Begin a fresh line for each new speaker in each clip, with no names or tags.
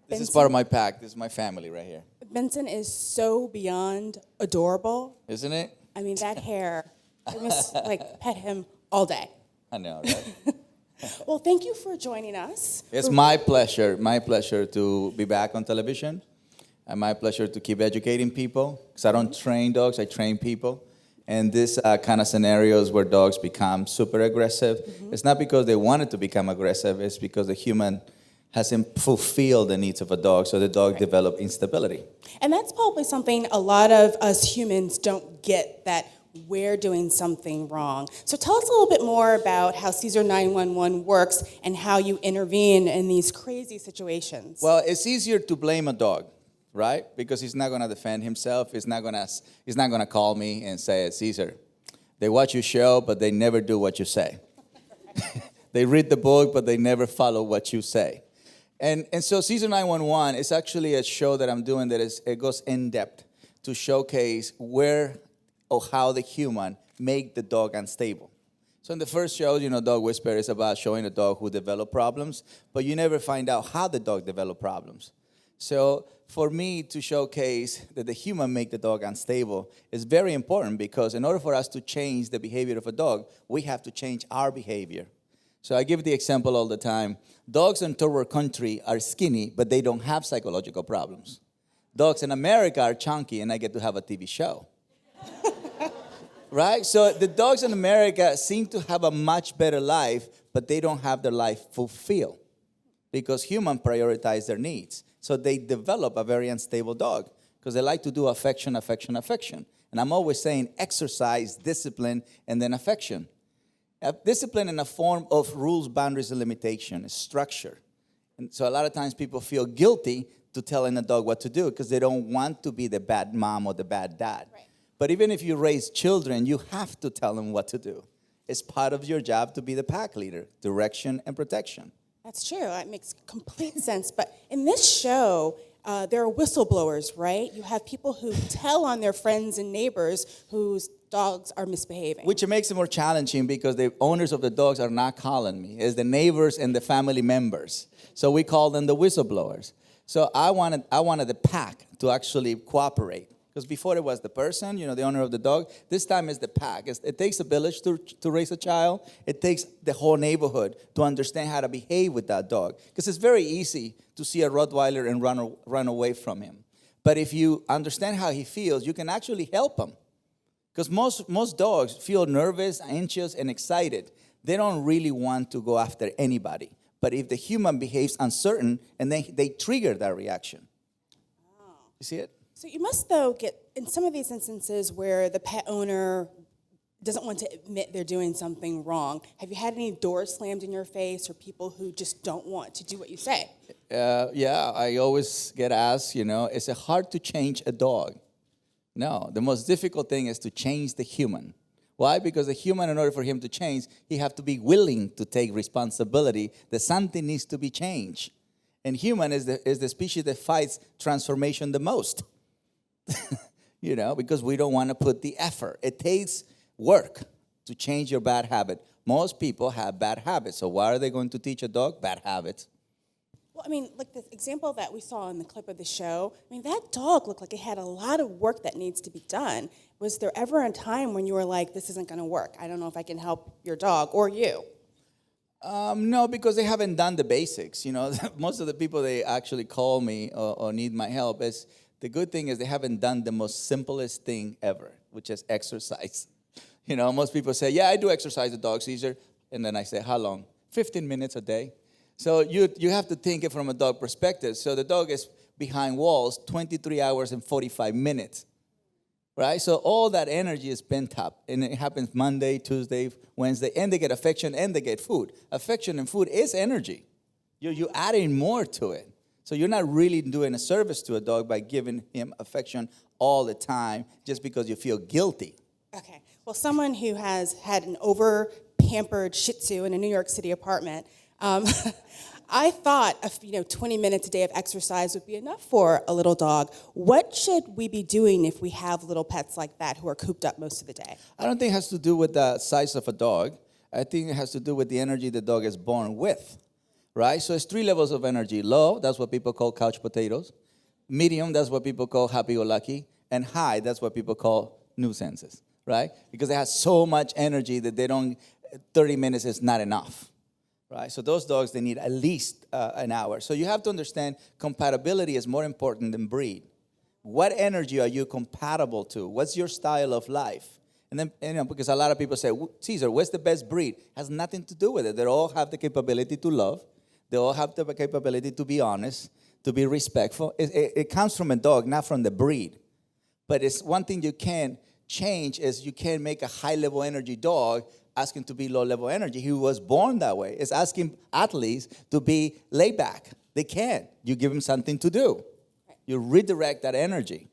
This is part of my pack. This is my family right here.
Benson is so beyond adorable.
Isn't it?
I mean, that hair, I must like pet him all day.
I know, right?
Well, thank you for joining us.
It's my pleasure to be back on television, and my pleasure to keep educating people, because I don't train dogs, I train people. And this kind of scenarios where dogs become super aggressive, it's not because they wanted to become aggressive, it's because the human hasn't fulfilled the needs of a dog, so the dog developed instability.
And that's probably something a lot of us humans don't get, that we're doing something wrong. So tell us a little bit more about how Cesar 911 works and how you intervene in these crazy situations.
Well, it's easier to blame a dog, right? Because he's not going to defend himself. He's not going to call me and say, Cesar, they watch your show, but they never do what you say. They read the book, but they never follow what you say. And so Cesar 911 is actually a show that I'm doing it goes in depth to showcase where or how the human make the dog unstable. So in the first show, Dog Whisperer is about showing a dog who develop problems, but you never find out how the dog develop problems. So for me to showcase that the human make the dog unstable is very important, because in order for us to change the behavior of a dog, we have to change our behavior. So I give the example all the time. Dogs in third world country are skinny, but they don't have psychological problems. Dogs in America are chunky, and I get to have a TV show. Right? So the dogs in America seem to have a much better life, but they don't have their life fulfilled because humans prioritize their needs. So they develop a very unstable dog because they like to do affection. And I'm always saying exercise, discipline, and then affection. Discipline in a form of rules, boundaries, and limitation, structure. And so a lot of times people feel guilty to telling a dog what to do because they don't want to be the bad mom or the bad dad.
Right.
But even if you raise children, you have to tell them what to do. It's part of your job to be the pack leader, direction and protection.
That's true. That makes complete sense. But in this show, there are whistleblowers, right? You have people who tell on their friends and neighbors whose dogs are misbehaving.
Which makes it more challenging because the owners of the dogs are not calling me. It's the neighbors and the family members. So we call them the whistleblowers. So I wanted the pack to actually cooperate. Because before it was the person, the owner of the dog. This time it's the pack. It takes a village to raise a child. It takes the whole neighborhood to understand how to behave with that dog. Because it's very easy to see a Rottweiler and run away from him. But if you understand how he feels, you can actually help him. Because most dogs feel nervous, anxious, and excited. They don't really want to go after anybody. But if the human behaves uncertain, and they trigger that reaction.
Oh.
You see it?
So you must, though, get, in some of these instances where the pet owner doesn't want to admit they're doing something wrong, have you had any doors slammed in your face or people who just don't want to do what you say?
Yeah, I always get asked, is it hard to change a dog? No, the most difficult thing is to change the human. Why? Because the human, in order for him to change, he have to be willing to take responsibility that something needs to be changed. And human is the species that fights transformation the most. Because we don't want to put the effort. It takes work to change your bad habit. Most people have bad habits. So why are they going to teach a dog bad habits?
Well, I mean, like the example that we saw in the clip of the show, that dog looked like it had a lot of work that needs to be done. Was there ever a time when you were like, this isn't going to work? I don't know if I can help your dog or you.
No, because they haven't done the basics. Most of the people, they actually call me or need my help. The good thing is they haven't done the most simplest thing ever, which is exercise. Most people say, yeah, I do exercise the dog, Cesar. And then I say, how long? 15 minutes a day. So you have to think it from a dog perspective. So the dog is behind walls 23 hours and 45 minutes. Right? So all that energy is pent up. And it happens Monday, Tuesday, Wednesday. And they get affection and they get food. Affection and food is energy. You're adding more to it. So you're not really doing a service to a dog by giving him affection all the time just because you feel guilty.
Okay. Well, someone who has had an over-pampered Shih Tzu in a New York City apartment, I thought 20 minutes a day of exercise would be enough for a little dog. What should we be doing if we have little pets like that who are cooped up most of the day?
I don't think it has to do with the size of a dog. I think it has to do with the energy the dog is born with. right? So it's 3 levels of energy. Low, that's what people call couch potatoes. Medium, that's what people call happy-go-lucky. And high, that's what people call nuisances, right? Because they have so much energy that 30 minutes is not enough, right? So those dogs, they need at least an hour. So you have to understand compatibility is more important than breed. What energy are you compatible to? What's your style of life? And then, because a lot of people say, Cesar, what's the best breed? It has nothing to do with it. They all have the capability to love. They all have the capability to be honest, to be respectful. It comes from a dog, not from the breed. But it's one thing you can't change is you can't make a high-level energy dog asking to be low-level energy. He was born that way. It's asking athletes to be laid back. They can't. You give them something to do. You redirect that energy.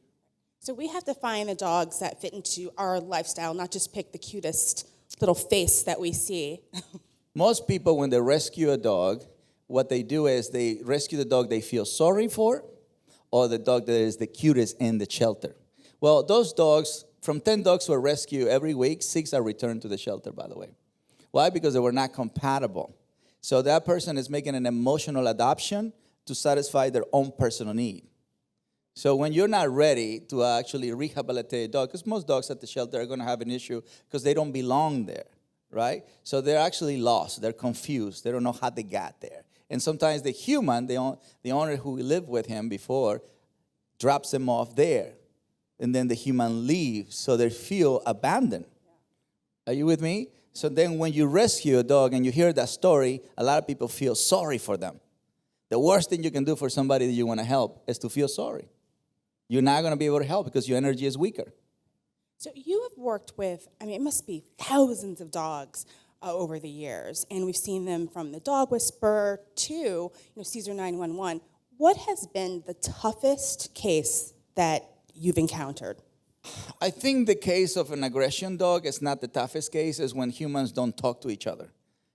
So we have to find the dogs that fit into our lifestyle, not just pick the cutest little face that we see.
Most people, when they rescue a dog, what they do is they rescue the dog they feel sorry for, or the dog that is the cutest in the shelter. Well, those dogs, from 10 dogs were rescued every week, 6 are returned to the shelter, by the way. Why? Because they were not compatible. So that person is making an emotional adoption to satisfy their own personal need. So when you're not ready to actually rehabilitate a dog, because most dogs at the shelter are going to have an issue because they don't belong there, right? So they're actually lost. They're confused. They don't know how they got there. And sometimes the human, the owner who lived with him before, drops them off there. And then the human leaves, so they feel abandoned. Are you with me? So then when you rescue a dog and you hear that story, a lot of people feel sorry for them. The worst thing you can do for somebody that you want to help is to feel sorry. You're not going to be able to help because your energy is weaker.
So you have worked with, it must be thousands of dogs over the years, and we've seen them from the dog whisperer to Cesar 911. What has been the toughest case that you've encountered?
I think the case of an aggression dog is not the toughest case, is when humans don't talk to each other.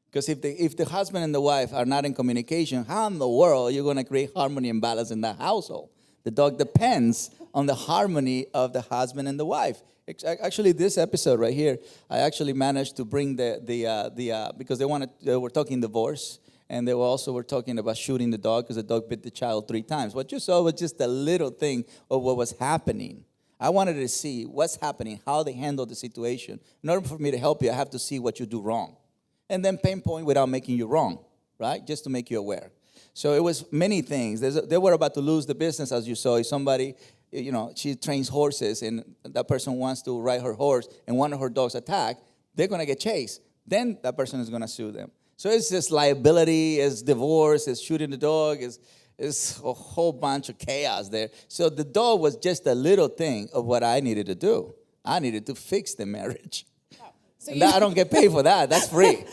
Because if the husband and the wife are not in communication, how in the world are you going to create harmony and balance in that household? The dog depends on the harmony of the husband and the wife. Actually, this episode right here, I actually managed to bring because they were talking divorce, and they were talking about shooting the dog because the dog bit the child 3 times. What you saw was just a little thing of what was happening. I wanted to see what's happening, how they handle the situation. In order for me to help you, I have to see what you do wrong, and then pinpoint without making you wrong, right? Just to make you aware. So it was many things. They were about to lose the business, as you saw. If somebody, she trains horses, and that person wants to ride her horse, and one of her dogs attack, they're going to get chased. Then that person is going to sue them. So it's just liability, it's divorce, it's shooting the dog, it's a whole bunch of chaos there. So the dog was just a little thing of what I needed to do. I needed to fix the marriage. So I don't get paid for that. That's free.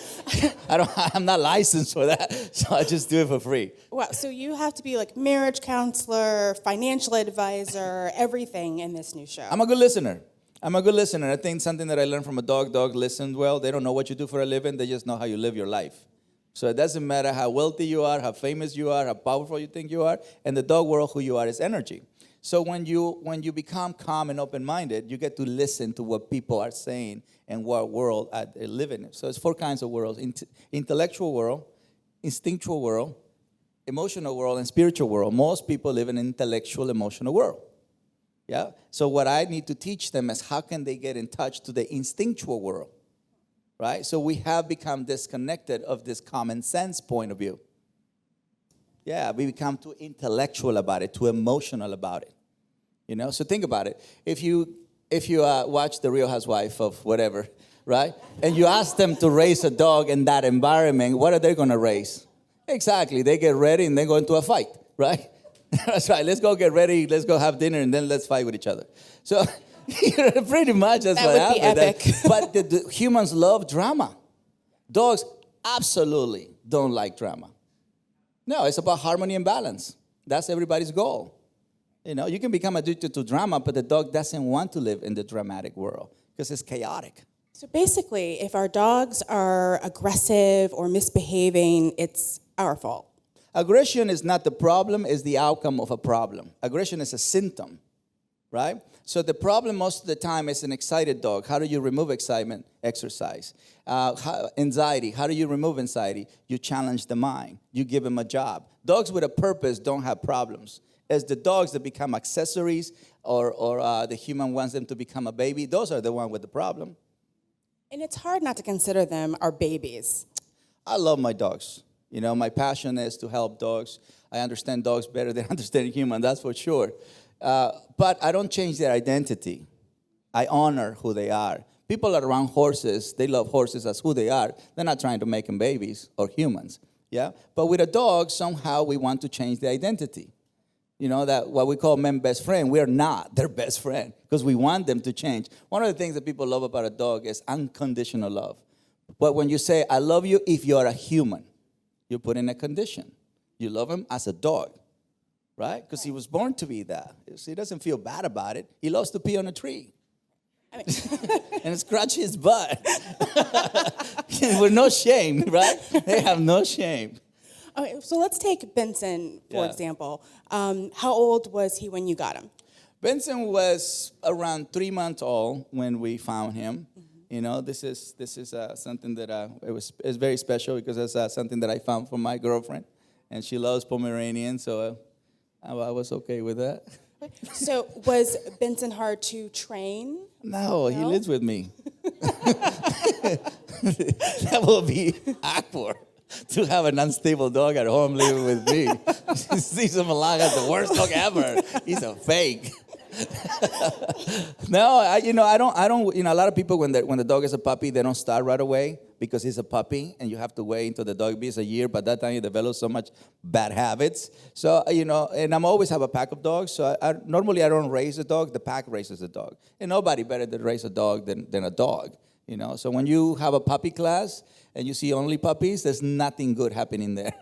I'm not licensed for that, so I just do it for free.
Well, so you have to be like marriage counselor, financial advisor, everything in this new show.
I'm a good listener. I think something that I learned from a dog listens well. They don't know what you do for a living. They just know how you live your life. So it doesn't matter how wealthy you are, how famous you are, how powerful you think you are. In the dog world, who you are is energy. So when you become calm and open-minded, you get to listen to what people are saying and what world they live in. So it's 4 kinds of worlds: intellectual world, instinctual world, emotional world, and spiritual world. Most people live in an intellectual, emotional world. Yeah. So what I need to teach them is how can they get in touch to the instinctual world, right? So we have become disconnected of this common sense point of view. Yeah, we become too intellectual about it, too emotional about it. So think about it. If you watch The Real Housewife of whatever, right? And you ask them to raise a dog in that environment, what are they going to raise? Exactly. They get ready and they go into a fight, right? That's right. Let's go get ready. Let's go have dinner, and then let's fight with each other. So pretty much that's what happened.
That would be epic.
But the humans love drama. Dogs absolutely don't like drama. No, it's about harmony and balance. That's everybody's goal. You can become addicted to drama, but the dog doesn't want to live in the dramatic world because it's chaotic.
So basically, if our dogs are aggressive or misbehaving, it's our fault.
Aggression is not the problem, it's the outcome of a problem. Aggression is a symptom, right? So the problem most of the time is an excited dog. How do you remove excitement? Exercise. Anxiety. How do you remove anxiety? You challenge the mind. You give them a job. Dogs with a purpose don't have problems. As the dogs that become accessories or the human wants them to become a baby, those are the ones with the problem.
And it's hard not to consider them our babies.
I love my dogs. You know, my passion is to help dogs. I understand dogs better than I understand humans, that's for sure. But I don't change their identity. I honor who they are. People that are around horses, they love horses as who they are. They're not trying to make them babies or humans. Yeah. But with a dog, somehow we want to change the identity. You know, that what we call men best friend, we're not their best friend because we want them to change. One of the things that people love about a dog is unconditional love. But when you say, I love you if you're a human, you put in a condition. You love him as a dog, right? Because he was born to be that. So he doesn't feel bad about it. He loves to pee on a tree. I mean, and scratch his butt. With no shame, right? They have no shame.
Okay, so let's take Benson, for example. How old was he when you got him?
Benson was around 3 months old when we found him. Mm-hmm. You know, this is something that it's very special because it's something that I found from my girlfriend, and she loves Pomeranian, so I was okay with that.
So was Benson hard to train?
No, he lives with me. That will be awkward. To have an unstable dog at home living with me. Cesar Millan is the worst dog ever. He's a fake. No, I don't. You know, a lot of people when the dog is a puppy, they don't start right away because he's a puppy, and you have to wait until the dog is a year. By that time, you develop so much bad habits. So and I'm always have a pack of dogs. So normally I don't raise a dog. The pack raises a dog, and nobody better to raise a dog than a dog. You know, so when you have a puppy class and you see only puppies, there's nothing good happening there.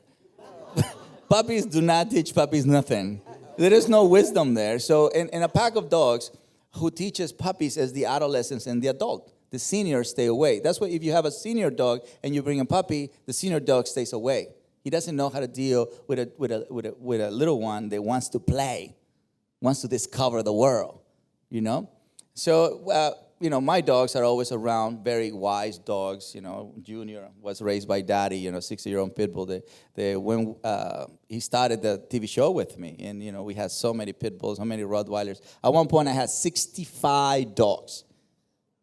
Puppies do not teach puppies nothing. There is no wisdom there. So in a pack of dogs, who teaches puppies is the adolescents and the adult. The seniors stay away. That's why if you have a senior dog and you bring a puppy, the senior dog stays away. He doesn't know how to deal with a little one that wants to play, wants to discover the world, you know? So, my dogs are always around, very wise dogs. You know, Junior was raised by Daddy, 60-year-old pit bull. When he started the TV show with me, and, we had so many pit bulls, so many Rottweilers. At one point, I had 65 dogs.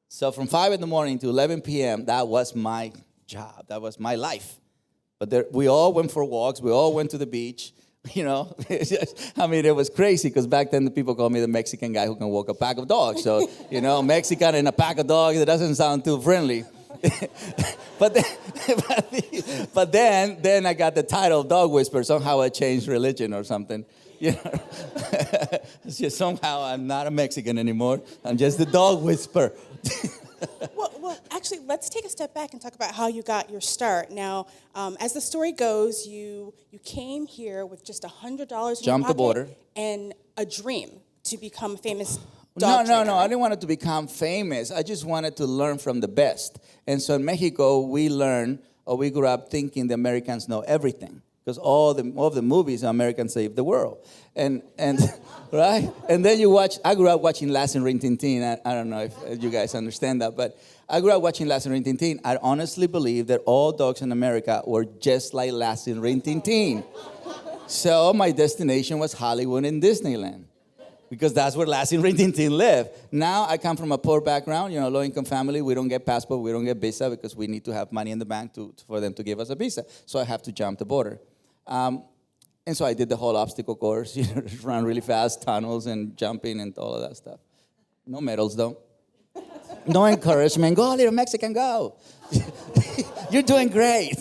So from 5 in the morning to 11 p.m., that was my job. That was my life. But we all went for walks. We all went to the beach. It was crazy because back then the people called me the Mexican guy who can walk a pack of dogs. So, Mexican and a pack of dogs, it doesn't sound too friendly. but then I got the title Dog Whisperer. Somehow I changed religion or something. It's just somehow I'm not a Mexican anymore. I'm just the Dog Whisperer.
Well, actually, let's take a step back and talk about how you got your start. Now, as the story goes, you came here with just $100 in your
Jumped the border.
And a dream to become a famous dog
No.
trainer.
I didn't want it to become famous. I just wanted to learn from the best. And so in Mexico, we grew up thinking the Americans know everything. Because all the movies, Americans save the world. And right? And then I grew up watching Lass and Rin Tin Tin. I don't know if you guys understand that, but I grew up watching Lass and Rin Tin Tin. I honestly believe that all dogs in America were just like Lass and Rin Tin Tin. So my destination was Hollywood and Disneyland. Because that's where Lass and Rin Tin Tin live. Now I come from a poor background, low-income family. We don't get passport, we don't get visa because we need to have money in the bank for them to give us a visa. So I have to jump the border. And so I did the whole obstacle course, run really fast, tunnels and jumping and all of that stuff. No medals, though. No encouragement. Go, little Mexican, go. You're doing great.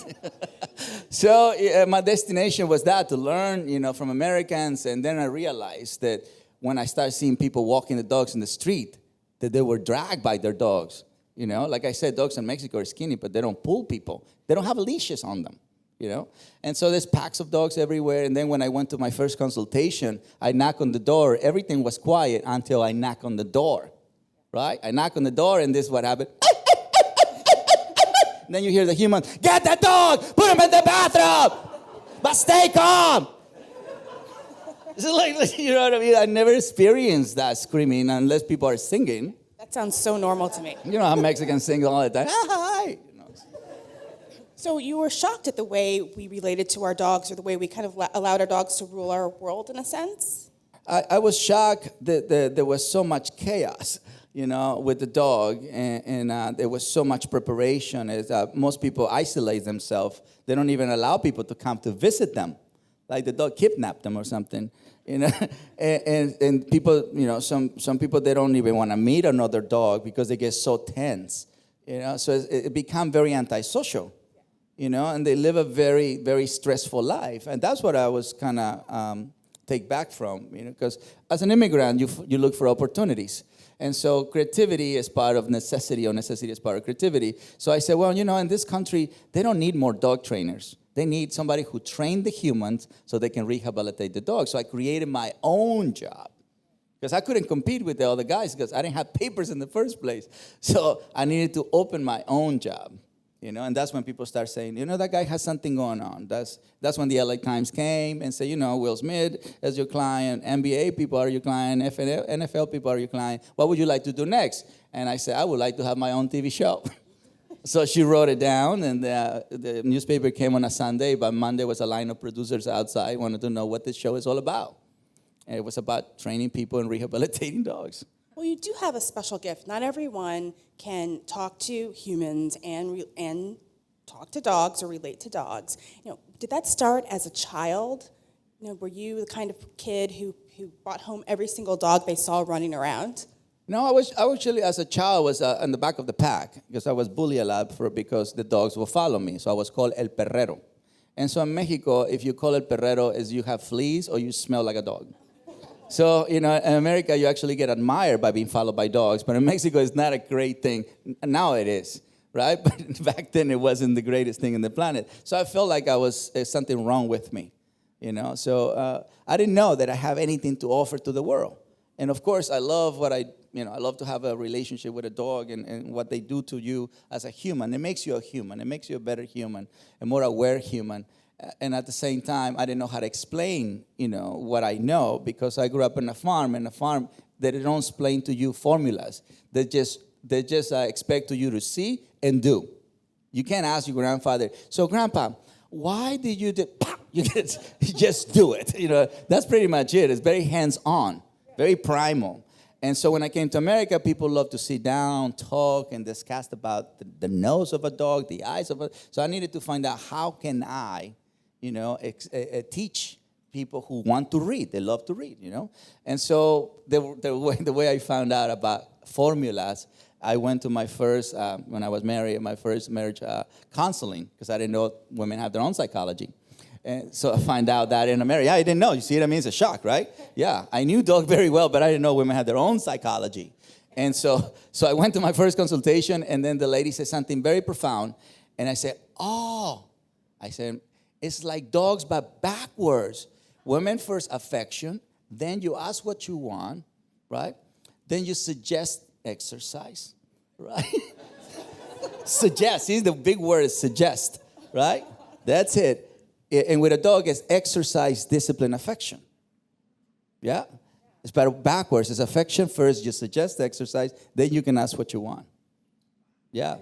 So my destination was to learn, from Americans. And then I realized that when I started seeing people walking the dogs in the street, that they were dragged by their dogs. Like I said, dogs in Mexico are skinny, but they don't pull people. They don't have leashes on them. And so there's packs of dogs everywhere. And then when I went to my first consultation, I knock on the door. Everything was quiet until I knock on the door, right? I knock on the door, and this is what happened. And then you hear the human, get that dog, put him in the bathroom, but stay calm. So like, you know what I mean? I never experienced that screaming unless people are singing.
That sounds so normal to me.
You know how Mexicans sing all the time. Hi. You know.
So you were shocked at the way we related to our dogs, or the way we kind of allowed our dogs to rule our world in a sense?
I was shocked that there was so much chaos, you know, with the dog, and there was so much preparation. Most people isolate themselves. They don't even allow people to come to visit them, like the dog kidnapped them or something, you know. and people, you know, some people, they don't even want to meet another dog because they get so tense, you know. So it become very antisocial, you know, and they live a very, very stressful life. And that's what I was kind of take back from, you know, because as an immigrant, you look for opportunities. And so creativity is part of necessity, or necessity is part of creativity. So I said, well, you know, in this country, they don't need more dog trainers. They need somebody who trained the humans so they can rehabilitate the dogs. So I created my own job, because I couldn't compete with the other guys because I didn't have papers in the first place. So I needed to open my own job, you know, and that's when people start saying, you know, that guy has something going on. That's when the LA Times came and said, you know, Will Smith is your client, NBA people are your client, NFL people are your client. What would you like to do next? And I said, I would like to have my own TV show. So she wrote it down, and the newspaper came on a Sunday. By Monday was a line of producers outside, wanted to know what this show is all about. And it was about training people and rehabilitating dogs.
Well, you do have a special gift. Not everyone can talk to humans and talk to dogs or relate to dogs. You know, did that start as a child? You know, were you the kind of kid who brought home every single dog they saw running around?
No, I was actually, as a child, was in the back of the pack, because I was bullied a lot because the dogs will follow me. So I was called El Perrero. And so in Mexico, if you call El Perrero, is you have fleas or you smell like a dog. So, you know, in America, you actually get admired by being followed by dogs. But in Mexico, it's not a great thing. Now it is, right? But back then, it wasn't the greatest thing in the planet. So I felt like something wrong with me, you know. So I didn't know that I have anything to offer to the world. And of course, I love I love to have a relationship with a dog and what they do to you as a human. It makes you a human. It makes you a better human, a more aware human. And at the same time, I didn't know how to explain, you know, what I know, because I grew up in a farm. And a farm, they don't explain to you formulas. They just expect you to see and do. You can't ask your grandfather, so Grandpa, why did you do? You just do it. You know, that's pretty much it. It's very hands-on, very primal. And so when I came to America, people love to sit down, talk, and discuss about the nose of a dog, the eyes of a. So I needed to find out, how can I, you know, teach people who want to read. They love to read, you know. And so the way I found out about formulas, I went to my first, when I was married, my first marriage counseling, because I didn't know women have their own psychology. And so I find out that in America, I didn't know. You see what I mean? It's a shock, right? Yeah, I knew dog very well, but I didn't know women had their own psychology. And so I went to my first consultation, and then the lady said something very profound. And I said, it's like dogs, but backwards. Women first affection, then you ask what you want, right? Then you suggest exercise, right? Suggest, see, the big word is suggest, right? That's it. And with a dog, it's exercise, discipline, affection. Yeah? It's better backwards. It's affection first, you suggest exercise, then you can ask what you want. Yeah.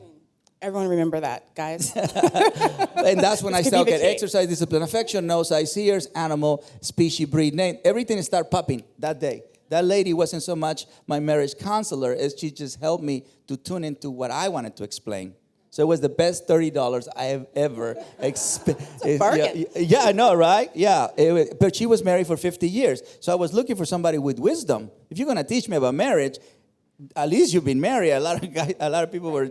Everyone remember that, guys.
And that's when I started, okay, exercise, discipline, affection, nose, eyes, ears, animal, species, breed, name. Everything started popping that day. That lady wasn't so much my marriage counselor as she just helped me to tune into what I wanted to explain. So it was the best $30 I have ever experienced. Yeah, I know, right? Yeah, but she was married for 50 years. So I was looking for somebody with wisdom. If you're going to teach me about marriage, at least you've been married. A lot of people were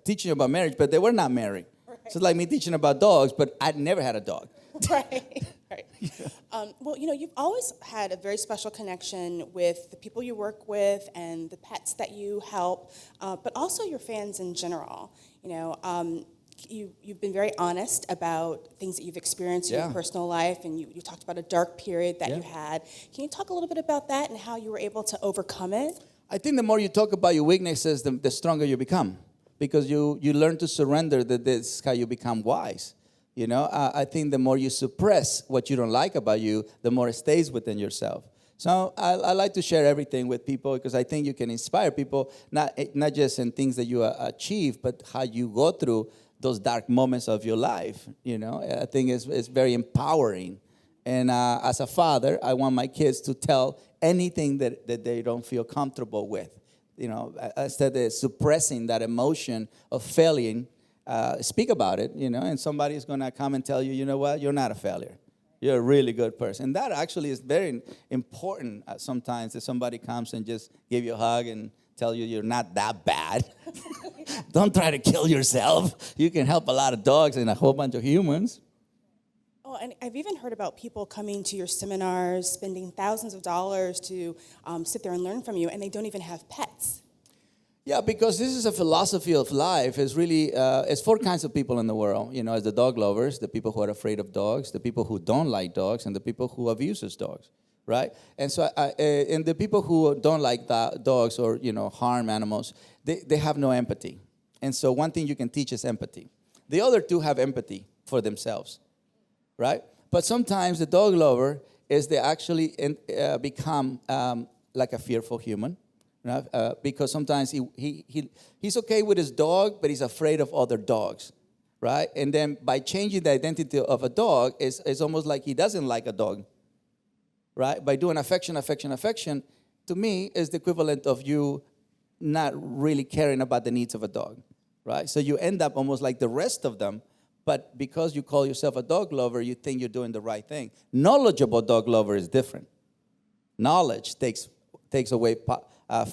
teaching about marriage, but they were not married. Right. So it's like me teaching about dogs, but I'd never had a dog.
Right. Well, you know, you've always had a very special connection with the people you work with and the pets that you help, but also your fans in general. You know, you've been very honest about things that you've experienced in your personal life, and you talked about a dark period that you had. Can you talk a little bit about that and how you were able to overcome it?
I think the more you talk about your weaknesses, the stronger you become, because you learn to surrender that this is how you become wise. You know, I think the more you suppress what you don't like about you, the more it stays within yourself. So I like to share everything with people because I think you can inspire people, not just in things that you achieve, but how you go through those dark moments of your life. You know, I think it's very empowering. And as a father, I want my kids to tell anything that they don't feel comfortable with. You know, instead of suppressing that emotion of failing, speak about it, you know, and somebody's going to come and tell you, you know what, you're not a failure. You're a really good person. And that actually is very important sometimes that somebody comes and just give you a hug and tell you you're not that bad. Don't try to kill yourself. You can help a lot of dogs and a whole bunch of humans.
Oh, and I've even heard about people coming to your seminars, spending thousands of dollars to sit there and learn from you, and they don't even have pets.
Yeah, because this is a philosophy of life. It's really, it's four kinds of people in the world. You know, it's the dog lovers, the people who are afraid of dogs, the people who don't like dogs, and the people who abuses dogs, right? And so, and the people who don't like dogs or, you know, harm animals, they have no empathy. And so one thing you can teach is empathy. The other two have empathy for themselves, right? But sometimes the dog lover is they actually become like a fearful human. Right? Because sometimes he's okay with his dog, but he's afraid of other dogs, right? And then by changing the identity of a dog, it's almost like he doesn't like a dog, right? By doing affection, to me, is the equivalent of you not really caring about the needs of a dog, right? So you end up almost like the rest of them, but because you call yourself a dog lover, you think you're doing the right thing. Knowledgeable dog lover is different. Knowledge takes away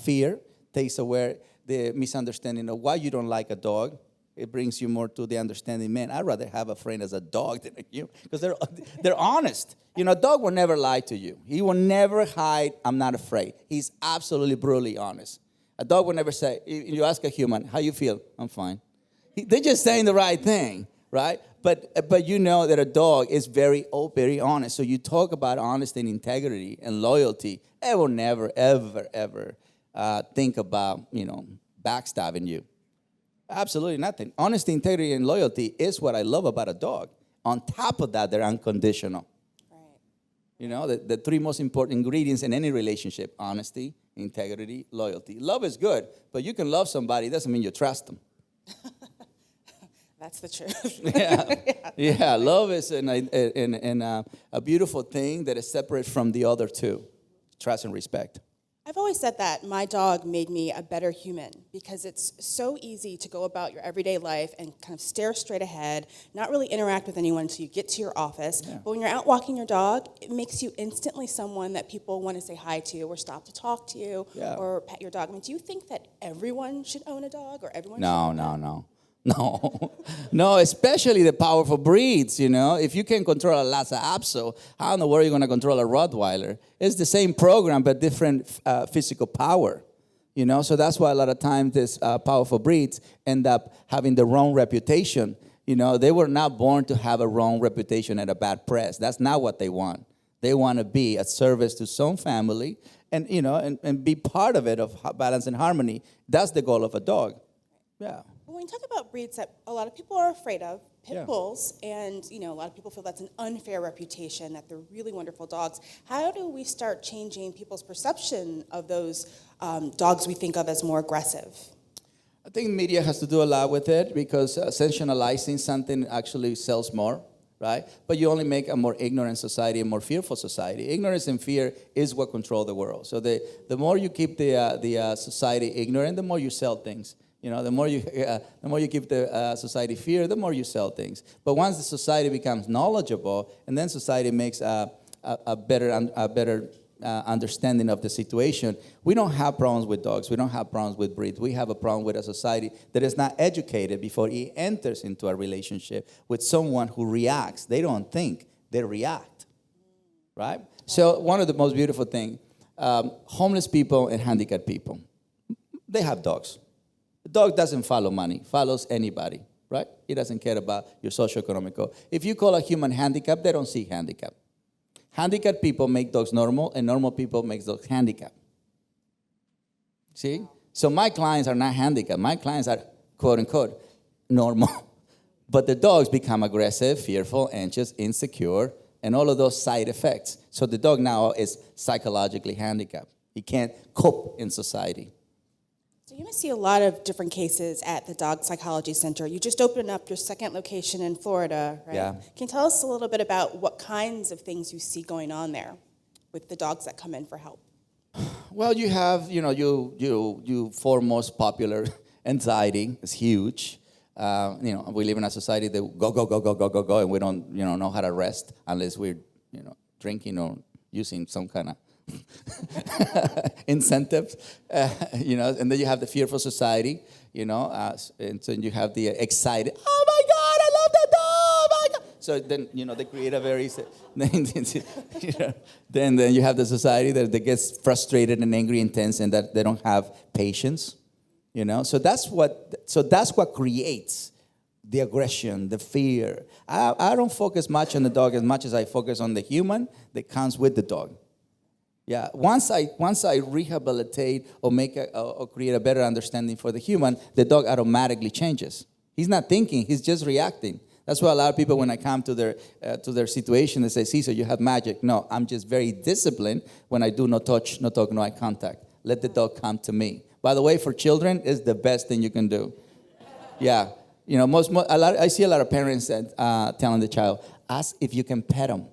fear, takes away the misunderstanding of why you don't like a dog. It brings you more to the understanding, man, I'd rather have a friend as a dog than you, because they're honest. You know, a dog will never lie to you. He will never hide, I'm not afraid. He's absolutely brutally honest. A dog will never say, you ask a human, how you feel? I'm fine. They're just saying the right thing, right? But you know that a dog is very honest. So you talk about honesty and integrity and loyalty. It will never, ever think about, you know, backstabbing you. Absolutely nothing. Honesty, integrity, and loyalty is what I love about a dog. On top of that, they're unconditional. Right. You know, the three most important ingredients in any relationship: honesty, integrity, loyalty. Love is good, but you can love somebody, doesn't mean you trust them.
That's the truth.
Yeah. Love is a beautiful thing that is separate from the other two: trust and respect.
I've always said that my dog made me a better human because it's so easy to go about your everyday life and kind of stare straight ahead, not really interact with anyone until you get to your office. Yeah. But when you're out walking your dog, it makes you instantly someone that people want to say hi to or stop to talk to you or pet your dog. I mean, do you think that everyone should own a dog or everyone should own a dog?
No, especially the powerful breeds, you know. If you can control a Lhasa Apso, how in the world are you going to control a Rottweiler? It's the same program, but different physical power, you know. So that's why a lot of times these powerful breeds end up having the wrong reputation. You know, they were not born to have a wrong reputation and a bad press. That's not what they want. They want to be a service to some family and, you know, and be part of it, of balance and harmony. That's the goal of a dog. Yeah.
When we talk about breeds that a lot of people are afraid of, pit bulls, and you know, a lot of people feel that's an unfair reputation, that they're really wonderful dogs. How do we start changing people's perception of those dogs we think of as more aggressive?
I think media has to do a lot with it because sensationalizing something actually sells more, right? But you only make a more ignorant society, a more fearful society. Ignorance and fear is what control the world. So the more you keep the society ignorant, the more you sell things. You know, the more you keep the society fear, the more you sell things. But once the society becomes knowledgeable, and then society makes a better understanding of the situation, we don't have problems with dogs. We don't have problems with breeds. We have a problem with a society that is not educated before it enters into a relationship with someone who reacts. They don't think, they react, right? So one of the most beautiful things, homeless people and handicapped people, they have dogs. The dog doesn't follow money, follows anybody, right? He doesn't care about your socioeconomic. If you call a human handicapped, they don't see handicap. Handicapped people make dogs normal, and normal people make dogs handicapped. See? So my clients are not handicapped. My clients are, quote unquote, normal. But the dogs become aggressive, fearful, anxious, insecure, and all of those side effects. So the dog now is psychologically handicapped. He can't cope in society.
So you must see a lot of different cases at the Dog Psychology Center. You just opened up your second location in Florida, right?
Yeah.
Can you tell us a little bit about what kinds of things you see going on there with the dogs that come in for help?
Well, you have, you four most popular. Anxiety is huge. We live in a society that go, and we don't, know how to rest unless we're, drinking or using some kind of incentives, and then you have the fearful society, and so you have the excited, oh my God, I love that dog, oh my God. So then, they create a very, then you have the society that gets frustrated and angry and tense and that they don't have patience, So that's what creates the aggression, the fear. I don't focus much on the dog as much as I focus on the human that comes with the dog. Yeah, once I rehabilitate or or create a better understanding for the human, the dog automatically changes. He's not thinking; he's just reacting. That's why a lot of people, when I come to their situation, they say, "Cesar, you have magic." No, I'm just very disciplined when I do no touch, no talk, no eye contact. Let the dog come to me. By the way, for children, it's the best thing you can do. Yeah, I see a lot of parents telling the child, "Ask if you can pet him."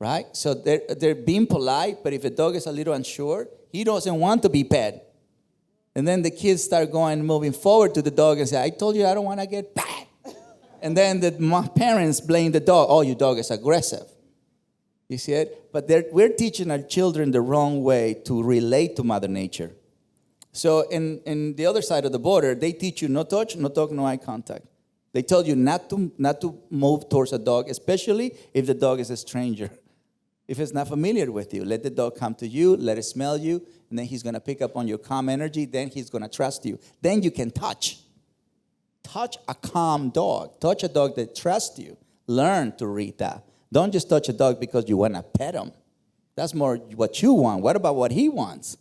Right? So they're being polite, but if a dog is a little unsure, he doesn't want to be pet. And then the kids start moving forward to the dog and say, I told you I don't want to get pet. And then the parents blame the dog. Oh, your dog is aggressive. You see it? But we're teaching our children the wrong way to relate to Mother Nature. So in the other side of the border, they teach you no touch, no talk, no eye contact. They tell you not to move towards a dog, especially if the dog is a stranger. If it's not familiar with you, let the dog come to you, let it smell you, and then he's going to pick up on your calm energy, then he's going to trust you. Then you can touch. Touch a calm dog. Touch a dog that trusts you. Learn to read that. Don't just touch a dog because you want to pet him. That's more what you want. What about what he wants?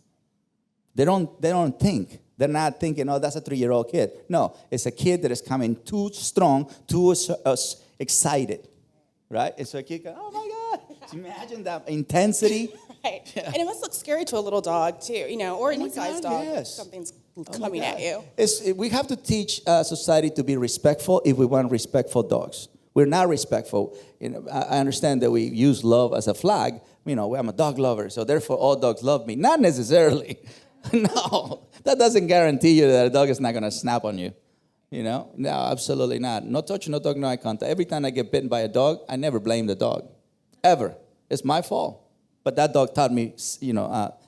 They don't think. They're not thinking, oh, that's a 3-year-old kid. No, it's a kid that is coming too strong, too excited. Right? It's a kid going, oh, my God. Imagine that intensity.
Right. Yeah. And it must look scary to a little dog, too, or any size dog.
Yes.
Something's coming at you.
We have to teach society to be respectful if we want respectful dogs. We're not respectful. I understand that we use love as a flag. I'm a dog lover, so therefore all dogs love me. Not necessarily. No, that doesn't guarantee you that a dog is not going to snap on you. No, absolutely not. No touch, no talk, no eye contact. Every time I get bitten by a dog, I never blame the dog. Ever. It's my fault. But that dog taught me,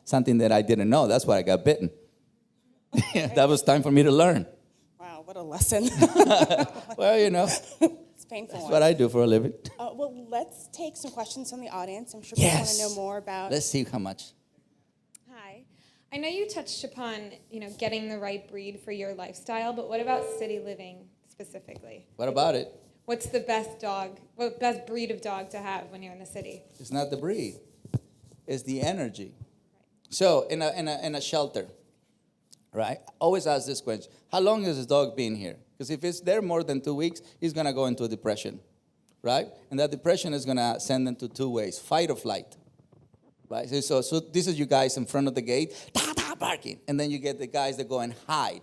something that I didn't know. That's why I got bitten. That was time for me to learn.
Wow, what a lesson.
Well,
It's painful.
That's what I do for a living.
Well, let's take some questions from the audience. I'm sure
Yes.
people want to know more about.
Let's see how much.
Hi. I know you touched upon, getting the right breed for your lifestyle, but what about city living specifically?
What about it?
What's the best breed of dog to have when you're in the city?
It's not the breed. It's the energy. So in a shelter, right? Always ask this question: how long has this dog been here? Because if it's there more than 2 weeks, he's gonna go into a depression, right? And that depression is gonna send them to 2 ways: fight or flight, right? So this is you guys in front of the gate, barking, and then you get the guys that go and hide.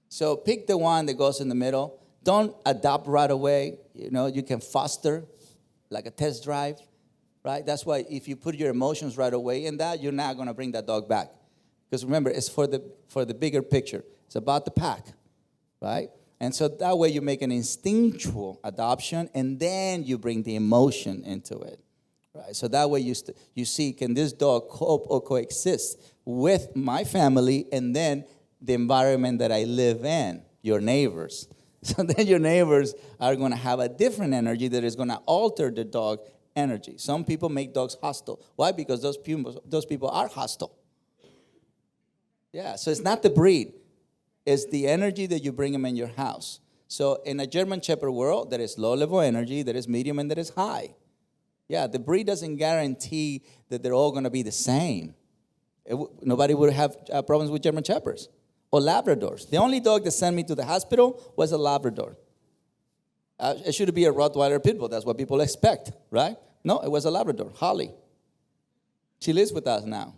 So pick the one that goes in the middle. Don't adopt right away. You can foster, like a test drive, right? That's why if you put your emotions right away in that, you're not going to bring that dog back. Because remember, it's for the bigger picture. It's about the pack, right? And so that way you make an instinctual adoption, and then you bring the emotion into it, right? So that way you see, can this dog cope or coexist with my family and then the environment that I live in, your neighbors. So then your neighbors are going to have a different energy that is going to alter the dog energy. Some people make dogs hostile. Why? Because those people are hostile. Yeah, so it's not the breed. It's the energy that you bring them in your house. So in a German Shepherd world, there is low-level energy, there is medium, and there is high. Yeah, the breed doesn't guarantee that they're all going to be the same. Nobody would have problems with German Shepherds. Or Labradors. The only dog that sent me to the hospital was a Labrador. It should be a Rottweiler pit bull. That's what people expect, right? No, it was a Labrador, Holly. She lives with us now.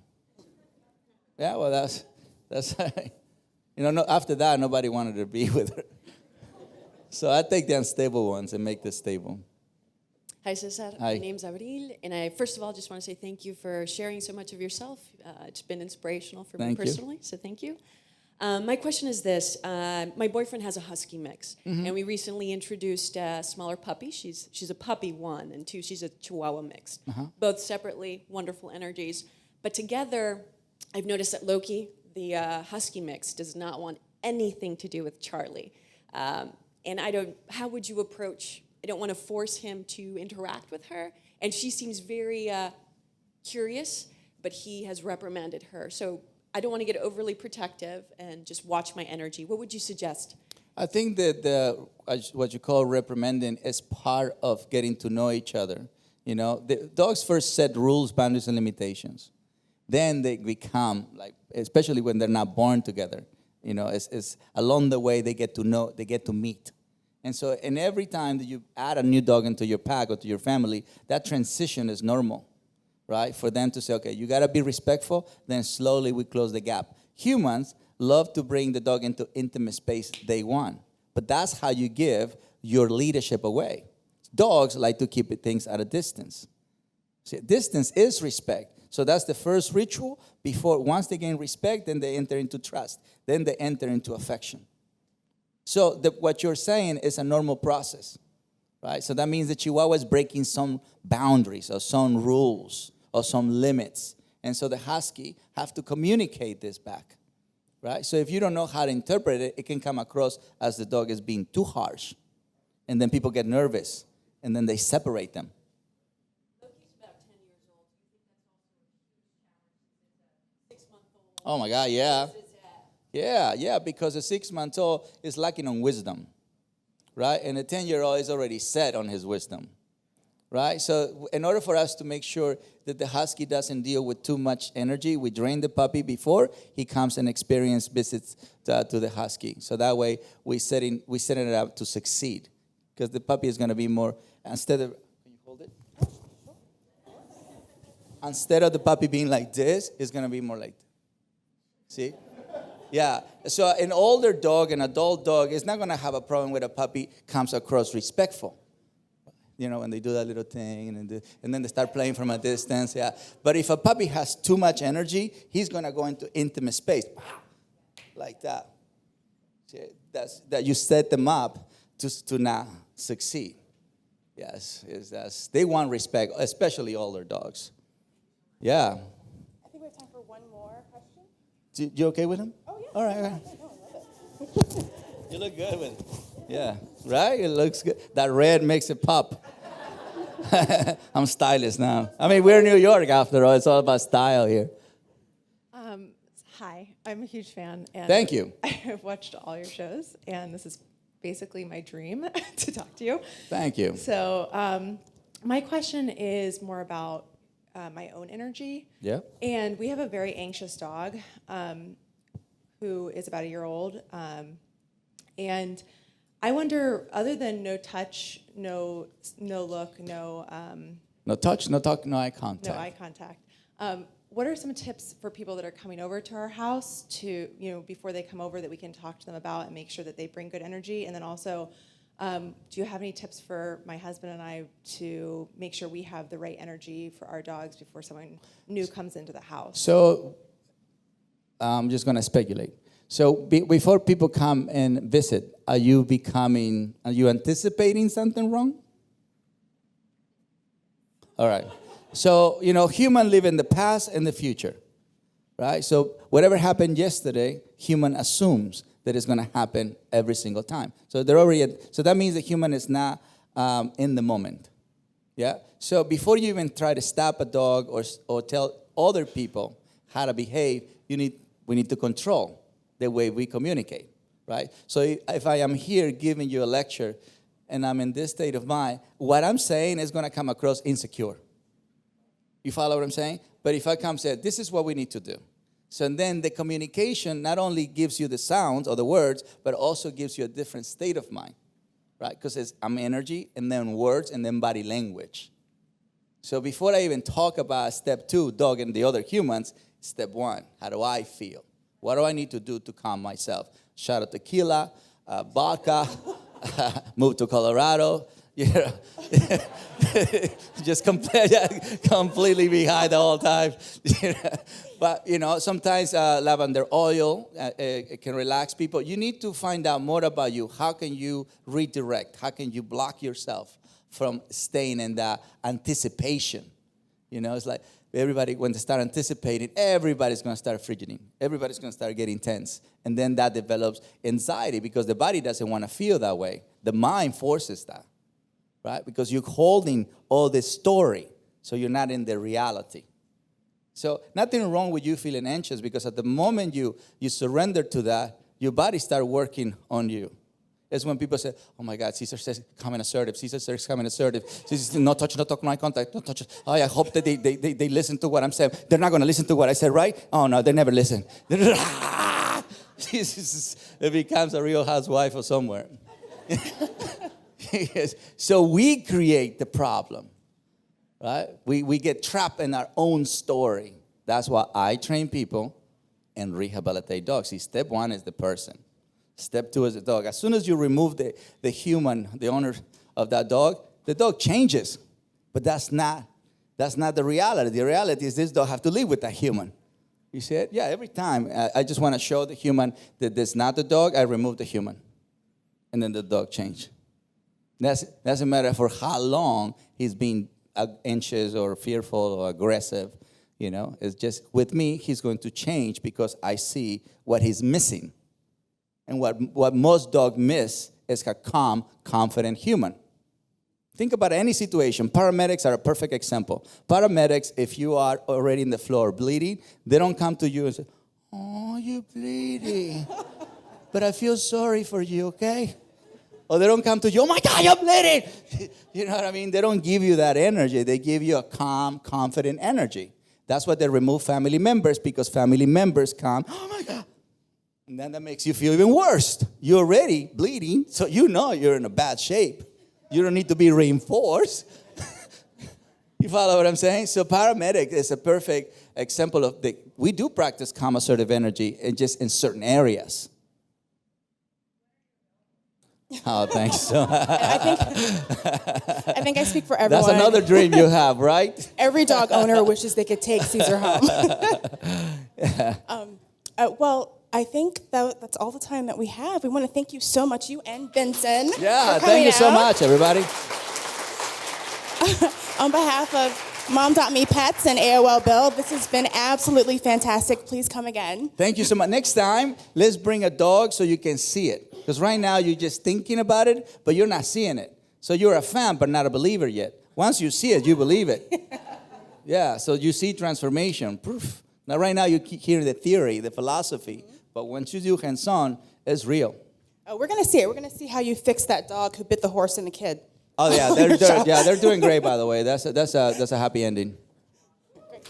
Yeah, well, that's after that, nobody wanted to be with her. So I take the unstable ones and make them stable.
Hi, Cesar.
Hi.
My name's Abril, and I first of all just want to say thank you for sharing so much of yourself. It's been inspirational for me personally, so thank you. My question is this. My boyfriend has a husky mix, and we recently introduced a smaller puppy. She's a puppy 1, and 2, she's a Chihuahua mix. Both separately, wonderful energies. But together, I've noticed that Loki, the husky mix, does not want anything to do with Charlie. And how would you approach, I don't want to force him to interact with her, and she seems very curious, but he has reprimanded her. So I don't want to get overly protective and just watch my energy. What would you suggest?
I think that what you call reprimanding is part of getting to know each other. The dogs first set rules, boundaries, and limitations. Then they become, like, especially when they're not born together, it's along the way they get to know, they get to meet. And so, and every time that you add a new dog into your pack or to your family, that transition is normal, right? For them to say, okay, you got to be respectful, then slowly we close the gap. Humans love to bring the dog into intimate space day one, but that's how you give your leadership away. Dogs like to keep things at a distance. See, distance is respect. So that's the first ritual. Once they gain respect, then they enter into trust. Then they enter into affection. So what you're saying is a normal process, right? So that means the Chihuahua is breaking some boundaries or some rules or some limits. And so the Husky have to communicate this back, right? So if you don't know how to interpret it, it can come across as the dog is being too harsh. And then people get nervous, and then they separate them. Oh my God, yeah. Yeah, because a 6-month-old is lacking on wisdom, right? And a 10-year-old is already set on his wisdom, right? So in order for us to make sure that the Husky doesn't deal with too much energy, we drain the puppy before he comes and experience visits to the Husky. So that way we set it up to succeed, because the puppy is going to be more, instead of, can you hold it? Instead of the puppy being like this, it's going to be more like this. See? Yeah. So an older dog, an adult dog, is not going to have a problem with a puppy comes across respectful. When they do that little thing and then they start playing from a distance. Yeah. But if a puppy has too much energy, he's going to go into intimate space. Like that. See, that you set them up to not succeed. Yes. They want respect, especially older dogs. Yeah.
I think we have time for one more question.
You okay with him?
Oh, yeah.
All right.
I love it.
You look good with it. Yeah, right? It looks good. That red makes it pop. I'm stylish now. I mean, we're in New York after all. It's all about style here.
Hi, I'm a huge fan. And
Thank you.
I've watched all your shows, and this is basically my dream to talk to you.
Thank you.
So my question is more about my own energy.
Yeah.
And we have a very anxious dog who is about a year old. And I wonder, other than no touch, no look, no
touch, no talk, no eye contact.
no eye contact, what are some tips for people that are coming over to our house to, before they come over, that we can talk to them about and make sure that they bring good energy? And then also, do you have any tips for my husband and I to make sure we have the right energy for our dogs before someone new comes into the house?
So I'm just going to speculate. So before people come and visit, are you anticipating something wrong? All right. So, human live in the past and the future, right? So whatever happened yesterday, human assumes that it's going to happen every single time. So so that means the human is not in the moment. Yeah. So before you even try to stop a dog or tell other people how to behave, we need to control the way we communicate, right? So if I am here giving you a lecture and I'm in this state of mind, what I'm saying is going to come across insecure. You follow what I'm saying? But if I come and say, this is what we need to do. So then the communication not only gives you the sounds or the words, but also gives you a different state of mind, right? Because I'm energy, and then words, and then body language. So before I even talk about step 2, dog and the other humans, step 1, how do I feel? What do I need to do to calm myself? Shot of tequila, vodka, move to Colorado. Just completely be high the whole time. But, sometimes lavender oil it can relax people. You need to find out more about you. How can you redirect? How can you block yourself from staying in that anticipation? It's like everybody, when they start anticipating, everybody's going to start fidgeting. Everybody's going to start getting tense. And then that develops anxiety because the body doesn't want to feel that way. The mind forces that, right? Because you're holding all this story, so you're not in the reality. So nothing wrong with you feeling anxious, because at the moment you surrender to that, your body starts working on you. It's when people say, oh my God, Cesar says come in assertive. Cesar says come in assertive. Cesar says no touch, no talk, no eye contact, no touch. Oh, I hope that they listen to what I'm saying. They're not going to listen to what I said, right? Oh no, they never listen. It becomes a real housewife or somewhere. Yes. So we create the problem, right? We get trapped in our own story. That's why I train people and rehabilitate dogs. See, step 1 is the person. Step 2 is the dog. As soon as you remove the human, the owner of that dog, the dog changes. But that's not the reality. The reality is this dog have to live with that human. You see it? Yeah, every time. I just want to show the human that this is not the dog, I remove the human. And then the dog change. Doesn't matter for how long he's been anxious or fearful or aggressive. It's just with me, he's going to change because I see what he's missing. And what most dogs miss is a calm, confident human. Think about any situation. Paramedics are a perfect example. Paramedics, if you are already in the floor bleeding, they don't come to you and say, oh, you're bleeding. But I feel sorry for you, okay? Or they don't come to you, oh my God, you're bleeding. You know what I mean? They don't give you that energy. They give you a calm, confident energy. That's why they remove family members, because family members come, oh my God. And then that makes you feel even worse. You're already bleeding, so you're in a bad shape. You don't need to be reinforced. You follow what I'm saying? So paramedic is a perfect example of we do practice calm, assertive energy just in certain areas. Oh, thanks.
I think I speak for everyone.
That's another dream you have, right?
Every dog owner wishes they could take Cesar home. Well, I think that's all the time that we have. We want to thank you so much, you and Benson.
Yeah, thank you so much, everybody.
On behalf of Mom.me Pets and AOL Build, this has been absolutely fantastic. Please come again.
Thank you so much. Next time, let's bring a dog so you can see it. Because right now, you're just thinking about it, but you're not seeing it. So you're a fan, but not a believer yet. Once you see it, you believe it. Yeah, so you see transformation. Proof. Now, right now, you keep hearing the theory, the philosophy. But once you do hands-on, it's real.
Oh, we're going to see it. We're going to see how you fix that dog who bit the horse and the kid.
Oh, yeah, they're doing great, by the way. That's a happy ending. Great.